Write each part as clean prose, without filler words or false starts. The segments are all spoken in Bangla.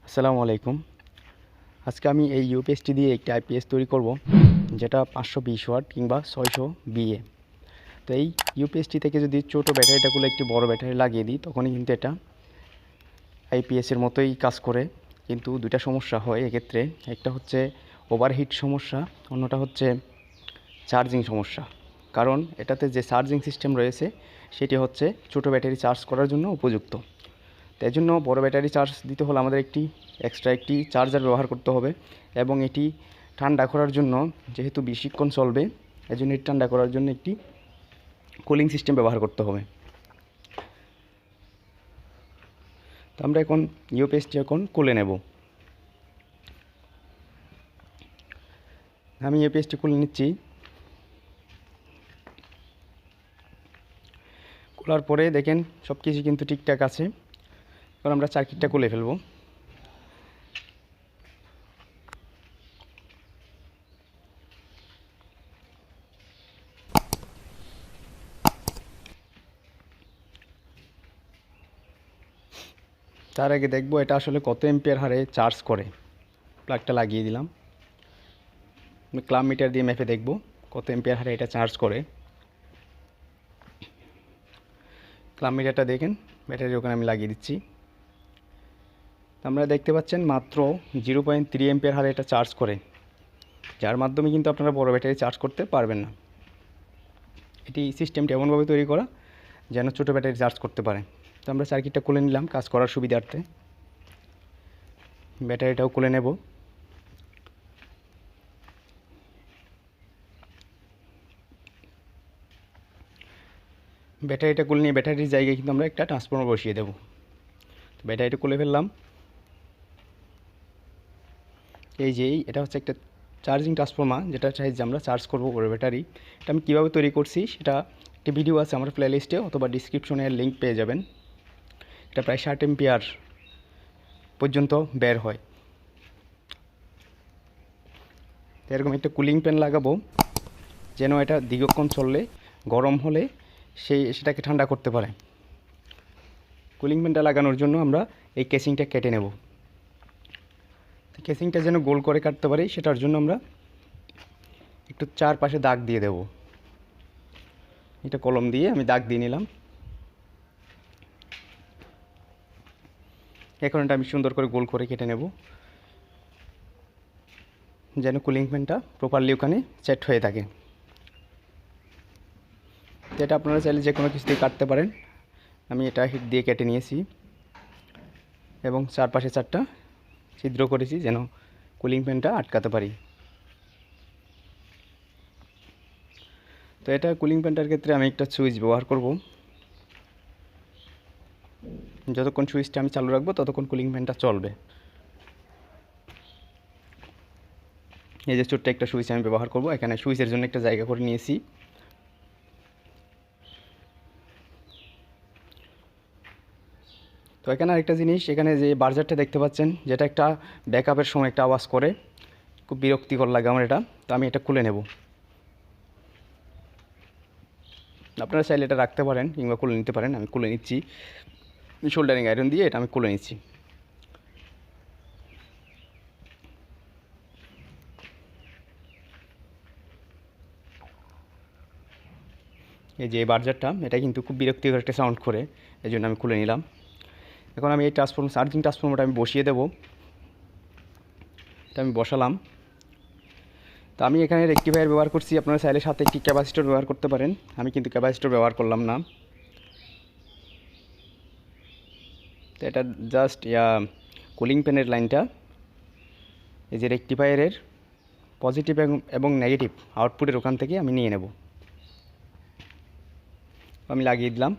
আসসালামু আলাইকুম। আজকে আমি এই ইউপিএসটি দিয়ে একটি আইপিএস তৈরি করব, যেটা 520 ওয়াট কিংবা 600 বিএ। তো এই ইউপিএসটি থেকে যদি ছোটো ব্যাটারিটা খুলে একটি বড় ব্যাটারি লাগিয়ে দিই, তখনই কিন্তু এটা আইপিএসের মতোই কাজ করে। কিন্তু দুইটা সমস্যা হয় এক্ষেত্রে। একটা হচ্ছে ওভারহিট সমস্যা, অন্যটা হচ্ছে চার্জিং সমস্যা। কারণ এটাতে যে চার্জিং সিস্টেম রয়েছে সেটি হচ্ছে ছোটো ব্যাটারি চার্জ করার জন্য উপযুক্ত। তাই জন্য বড় ব্যাটারি চার্জ দিতে হলে আমাদের এক্সট্রা একটি চার্জার ব্যবহার করতে হবে, এবং এটি ঠান্ডা করার জন্য, যেহেতু বেশিক্ষণ চলবে, এজন্য এটি ঠান্ডা করার জন্য একটি কুলিং সিস্টেম ব্যবহার করতে হবে। তো আমরা এখন ইউপিএসটি খুলে নেব। আমি ইউপিএসটি খুলে নিচ্ছি। খোলার পরে দেখেন সব কিছু কিন্তু ঠিকঠাক আছে। এবার আমরা সার্কিটটা খুলে ফেলব। তার আগে দেখব এটা আসলে কত এম্পিয়ার হারে চার্জ করে। প্লাগটা লাগিয়ে দিলাম। আমি ক্লাম মিটার দিয়ে মেপে দেখব কত এম্পিয়ার হারে এটা চার্জ করে। ক্লাম মিটারটা দেখেন, ব্যাটারির ওখানে আমি লাগিয়ে দিচ্ছি। আপনারা দেখতে পাচ্ছেন মাত্র 0.3 এম্পিয়ার হারে এটা চার্জ করে, যার মাধ্যমে কিন্তু আপনারা বড় ব্যাটারি চার্জ করতে পারবেন না। এটি সিস্টেমটি এমনভাবে তৈরি করা যেন ছোটো ব্যাটারি চার্জ করতে পারে। তো আমরা সার্কিটটা খুলে নিলাম কাজ করার সুবিধার্থে। ব্যাটারিটাও খুলে নেব। ব্যাটারিটা খুলে নিয়ে ব্যাটারির জায়গায় কিন্তু আমরা একটা ট্রান্সফর্মার বসিয়ে দেব। তো ব্যাটারিটা খুলে ফেললাম। এটা হচ্ছে একটা চার্জিং ট্রান্সফর্মার, যেটা চাইছে আমরা চার্জ করব বড় ব্যাটারি। এটা আমি কীভাবে তৈরি করছি সেটা একটি ভিডিও আছে আমার প্লে লিস্টে, অথবা ডিসক্রিপশনে লিঙ্ক পেয়ে যাবেন। এটা প্রায় 60 এম্পিয়ার পর্যন্ত বের হয়। এরকম একটা কুলিং ফ্যান লাগাবো, যেন এটা দীর্ঘক্ষণ চললে, গরম হলে সেটাকে ঠান্ডা করতে পারে। কুলিং ফ্যানটা লাগানোর জন্য আমরা এই কেসিংটা কেটে নেব। কেসিংটা যেন গোল করে কাটতে পারি, সেটার জন্য আমরা একটু চারপাশে দাগ দিয়ে দেব। এটা কলম দিয়ে আমি দাগ দিয়ে নিলাম। এখন এটা আমি সুন্দর করে গোল করে কেটে নেব, যেন কুলিং ফ্যানটা প্রপারলি ওখানে সেট হয়ে থাকে। তো এটা আপনারা চাইলে যে কোনো কিছু দিয়ে কাটতে পারেন। আমি এটা হিট দিয়ে কেটে নিয়েছি, এবং চারপাশে 4টা ছিদ্র করেছি যেন কুলিং ফ্যানটা আটকাতে পারি। তো এটা কুলিং ফ্যানটার ক্ষেত্রে আমি একটা সুইচ ব্যবহার করব। যতক্ষণ সুইচটা আমি চালু রাখবো ততক্ষণ কুলিং ফ্যানটা চলবে। এই যে ছোট্ট একটা সুইচ আমি ব্যবহার করব, এখানে সুইচের জন্য একটা জায়গা করে নিয়েছি। তো এখানে আরেকটা জিনিস, এখানে যে বার্জারটা দেখতে পাচ্ছেন, যেটা একটা ব্যাকআপের সময় একটা আওয়াজ করে, খুব বিরক্তিকর লাগে আমার এটা। তো আমি এটা খুলে নেব। আপনারা চাইলে এটা রাখতে পারেন কিংবা খুলে নিতে পারেন। আমি খুলে নিচ্ছি শোল্ডারিং আয়রন দিয়ে, এটা আমি খুলে নিচ্ছি। এই যে বার্জারটা, এটা কিন্তু খুব বিরক্তিকর একটা সাউন্ড করে, এই জন্য আমি খুলে নিলাম। এখন আমি এই চার্জিং ট্রান্সফর্মারটা আমি বসিয়ে দেব। এটা আমি বসালাম। তো আমি এখানে রেকটিফায়ার ব্যবহার করছি, আপনারা চাইলে সাথে একটি ক্যাপাসিটর ব্যবহার করতে পারেন। আমি কিন্তু ক্যাপাসিটর ব্যবহার করলাম না। তো এটা জাস্ট কুলিং ফ্যানের লাইনটা, এই যে রেকটিফায়ারের পজিটিভ এবং নেগেটিভ আউটপুটের ওখান থেকে আমি নিয়ে নেব। আমি লাগিয়ে দিলাম।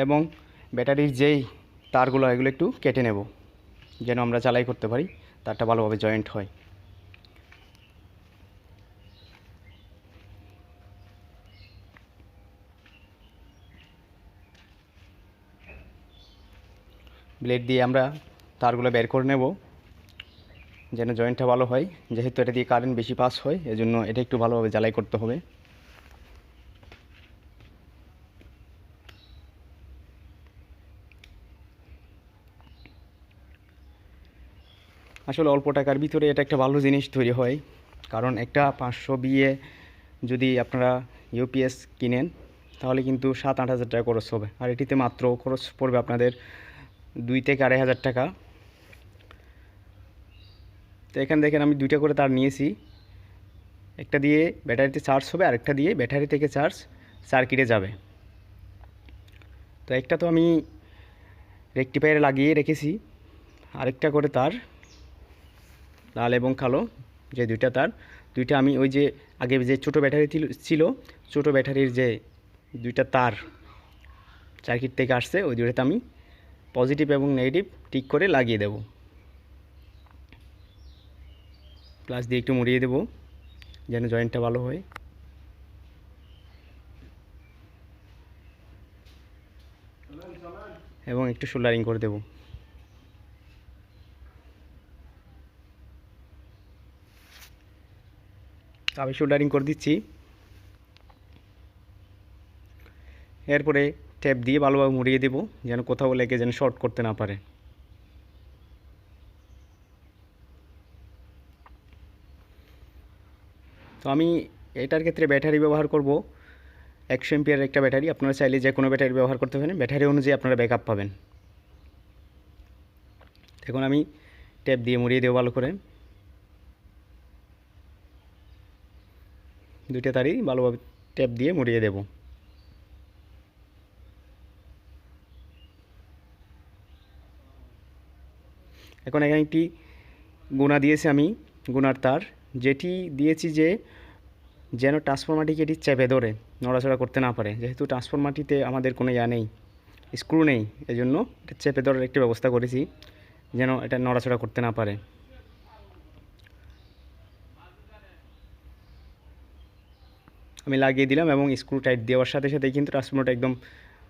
এবং ব্যাটারির যেই তারগুলো, এগুলো একটু কেটে নেব, যেন আমরা জ্বালাই করতে পারি, তারটা ভালোভাবে জয়েন্ট হয়। ব্লেড দিয়ে আমরা তারগুলো বের করে নেব, যেন জয়েন্টটা ভালো হয়। যেহেতু এটা দিয়ে কারেন্ট বেশি পাস হয়, এজন্য এটা একটু ভালোভাবে জ্বালাই করতে হবে। আসলে অল্প টাকার ভিতরে এটা একটা ভালো জিনিস তৈরি হয়, কারণ একটা 500 বিএ যদি আপনারা ইউপিএস কিনেন তাহলে কিন্তু 7-8 হাজার টাকা খরচ হবে, আর এটিতে মাত্র খরচ পড়বে আপনাদের 2 থেকে 2,500 টাকা। তো এখানে দেখেন আমি 2টা করে তার নিয়েছি, একটা দিয়ে ব্যাটারিতে চার্জ হবে আর একটা দিয়ে ব্যাটারি থেকে চার্জ সার্কিটে যাবে। তো একটা তো আমি রেকটিফায়ারে লাগিয়ে রেখেছি, আরেকটা করে তার লাল এবং কালো যে 2টা তার, 2টা আমি ওই যে আগে যে ছোটো ব্যাটারি ছিল ছোটো ব্যাটারির যে 2টা তার সার্কিট থেকে আসছে ওই 2টাতে আমি পজিটিভ এবং নেগেটিভ ঠিক করে লাগিয়ে দেব। প্লাস দিয়ে একটু মুড়িয়ে দেব যেন জয়েন্টটা ভালো হয়। এবং একটু সোল্ডারিং করে দেব। আমি সোল্ডারিং করে দিচ্ছি। এরপরে ট্যাপ দিয়ে ভালোভাবে মুড়িয়ে দেব যেন কোথাও লেগে যেন শর্ট করতে না পারে। তো আমি এটার ক্ষেত্রে ব্যাটারি ব্যবহার করব 100 এমপিয়ারের একটা ব্যাটারি। আপনারা চাইলে যে কোনো ব্যাটারি ব্যবহার করতে পারেন, ব্যাটারি অনুযায়ী আপনারা ব্যাকআপ পাবেন। এখন আমি ট্যাপ দিয়ে মুড়িয়ে দেবো ভালো করে, 2টা তারই ভালোভাবে ট্যাপ দিয়ে মুড়িয়ে দেব। এখন এখানে একটি গুণা দিয়েছি আমি, গুণার তার যেটি দিয়েছি যে যেন ট্রান্সফরমারটিকে এটি চেপে ধরে নড়াচড়া করতে না পারে। যেহেতু ট্রান্সফরমারটিতে আমাদের কোনো নেই, স্ক্রু নেই, এজন্য এটা চেপে ধরার একটি ব্যবস্থা করেছি যেন এটা নড়াচড়া করতে না পারে। আমি লাগিয়ে দিলাম এবং স্ক্রু টাইট দেওয়ার সাথে সাথেই কিন্তু ট্রান্সফরমারটা একদম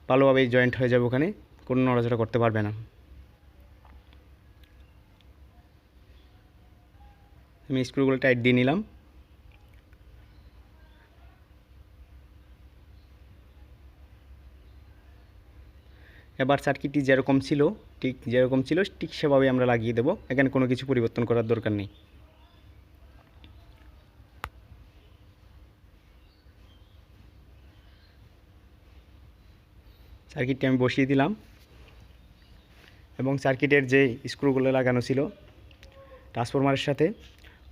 ভালোভাবে জয়েন্ট হয়ে যাবে, ওখানে কোনো নড়াচড়া করতে পারবে না। আমি স্ক্রুগুলো টাইট দিয়ে নিলাম। এবার সার্কিটটি যেরকম ছিল ঠিক সেভাবে আমরা লাগিয়ে দেব, এখানে কোনো কিছু পরিবর্তন করার দরকার নেই। সার্কিটটি আমি বসিয়ে দিলাম এবং সার্কিটের যে স্ক্রুগুলো লাগানো ছিল ট্রান্সফরমারের সাথে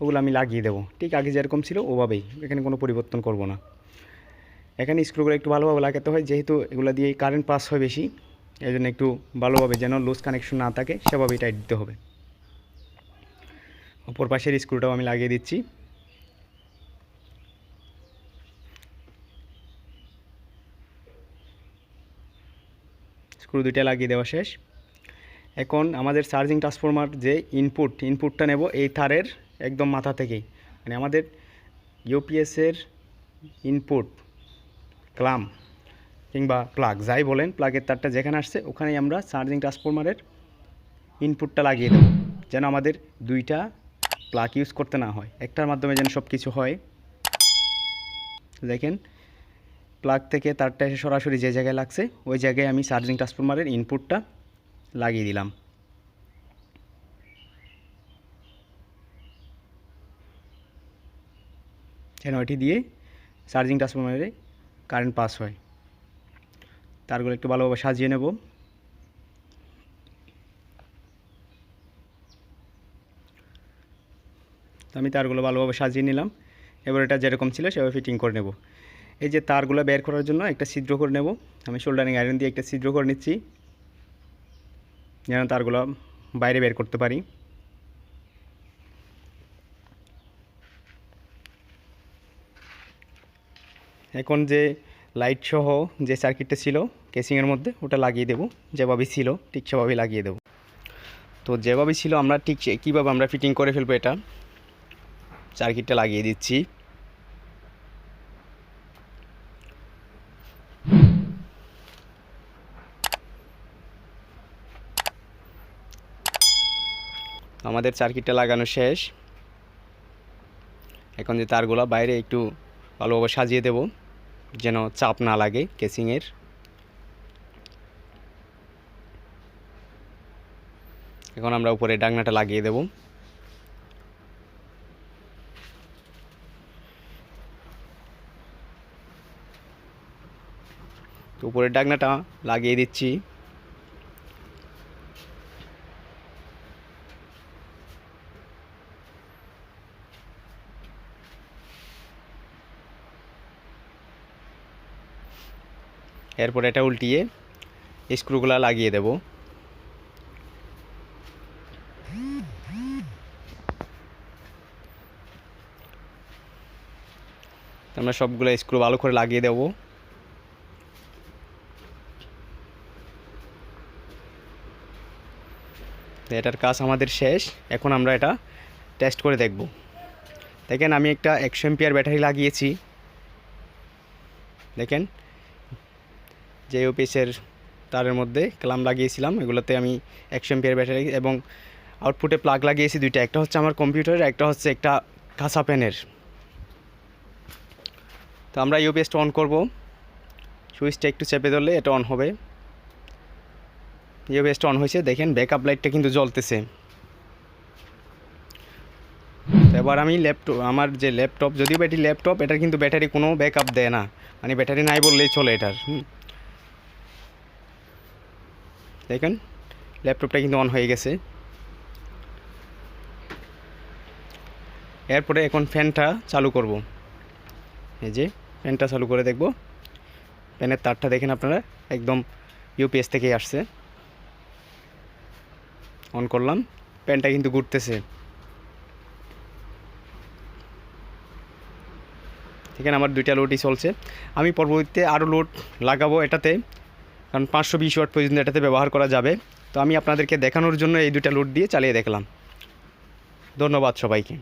ওগুলো আমি লাগিয়ে দেবো ঠিক আগে যেরকম ছিল ওভাবেই, এখানে কোনো পরিবর্তন করব না। এখানে স্ক্রুগুলো একটু ভালোভাবে লাগাতে হয়, যেহেতু এগুলো দিয়ে কারেন্ট পাস হয় বেশি, এই জন্য একটু ভালোভাবে যেন লুজ কানেকশন না থাকে সেভাবেই টাইট দিতে হবে। অপর পাশের স্ক্রুটাও আমি লাগিয়ে দিচ্ছি। স্ক্রু 2টা লাগিয়ে দেওয়া শেষ। এখন আমাদের চার্জিং ট্রান্সফরমার যে ইনপুটটা নেব এই তারের একদম মাথা থেকেই, মানে আমাদের ইউপিএসের ইনপুট ক্লাম কিংবা প্লাগ যাই বলেন, প্লাগের তারটা যেখানে আসছে ওখানেই আমরা চার্জিং ট্রান্সফরমারের ইনপুটটা লাগিয়ে দেব, যেন আমাদের 2টা প্লাগ ইউজ করতে না হয়, একটার মাধ্যমে যেন সব কিছু হয়। দেখেন প্লাগ থেকে তারটা এসে সরাসরি যে জায়গায় লাগছে ওই জায়গায় আমি চার্জিং ট্রান্সফরমারের ইনপুটটা লাগিয়ে দিলাম। যেন এটি দিয়ে চার্জিং ট্রান্সফরমারে কারেন্ট পাস হয়। তারগুলো একটু ভালোভাবে সাজিয়ে নেব। আমি তারগুলো ভালোভাবে সাজিয়ে নিলাম। এবার এটা যেরকম ছিল সেভাবে ফিটিং করে নেব। এই যে তারগুলো বের করার জন্য একটা ছিদ্র করে নেব, আমি সোল্ডারিং আয়রন দিয়ে একটা ছিদ্র করে নিচ্ছি যেন তারগুলো বাইরে বের করতে পারি। এখন যে লাইট সহ যে সার্কিটটা ছিল কেসিংয়ের মধ্যে ওটা লাগিয়ে দেব, যেভাবে ছিল ঠিক সেভাবেই লাগিয়ে দেব। তো যেভাবে ছিল আমরা ঠিক কীভাবে আমরা ফিটিং করে ফেলবো, এটা সার্কিটটা লাগিয়ে দিচ্ছি। আমাদের সার্কিটটা লাগানো শেষ। এখন যে তারগুলো বাইরে একটু ভালোভাবে সাজিয়ে দেব যেন চাপ না লাগে কেসিংয়ের। এখন আমরা উপরে ডাকনাটা লাগিয়ে দেব। তো উপরের ডাকনাটা লাগিয়ে দিচ্ছি। এরপর এটা উল্টিয়ে স্ক্রুগুলা লাগিয়ে দেব। আমরা সবগুলো স্ক্রু ভালো করে লাগিয়ে দেব। এটার কাজ আমাদের শেষ। এখন আমরা এটা টেস্ট করে দেখব। দেখেন আমি একটা 100 এম্পিয়ার ব্যাটারি লাগিয়েছি। দেখেন যে ইউপিএসের তারের মধ্যে ক্লাম লাগিয়েছিলাম, এগুলোতে আমি 100 এম্পিয়ার ব্যাটারি এবং আউটপুটে প্লাগ লাগিয়েছি দুইটা, একটা হচ্ছে আমার কম্পিউটারের, একটা হচ্ছে একটা কাঁচা প্যানের। তো আমরা ইউপিএসটা অন করব। সুইচটা একটু চেপে ধরলে এটা অন হবে। ইউপিএসটা অন হয়েছে, দেখেন ব্যাকআপ লাইটটা কিন্তু জ্বলতেছে। এবার আমি আমার যে ল্যাপটপ, যদিও এটি ল্যাপটপ, এটার কিন্তু ব্যাটারি কোনো ব্যাকআপ দেয় না, মানে ব্যাটারি নাই বললেই চলে এটার। দেখেন ল্যাপটপটা কিন্তু অন হয়ে গেছে। এরপরে এখন ফ্যানটা চালু করব। এই যে ফ্যানটা চালু করে দেখব। ফ্যানের তারটা দেখেন আপনারা একদম ইউপিএস থেকেই আসছে। অন করলাম, ফ্যানটা কিন্তু ঘুরতেছে। এখানে আমার দুইটা লোডই চলছে। আমি পরবর্তীতে আরও লোড লাগাবো এটাতে, কারণ 520 ওয়াট পর্যন্ত এটাতে ব্যবহার করা যাবে। তো আমি আপনাদেরকে দেখানোর জন্য এই দুইটা লোড দিয়ে চালিয়ে দেখলাম। ধন্যবাদ সবাইকে।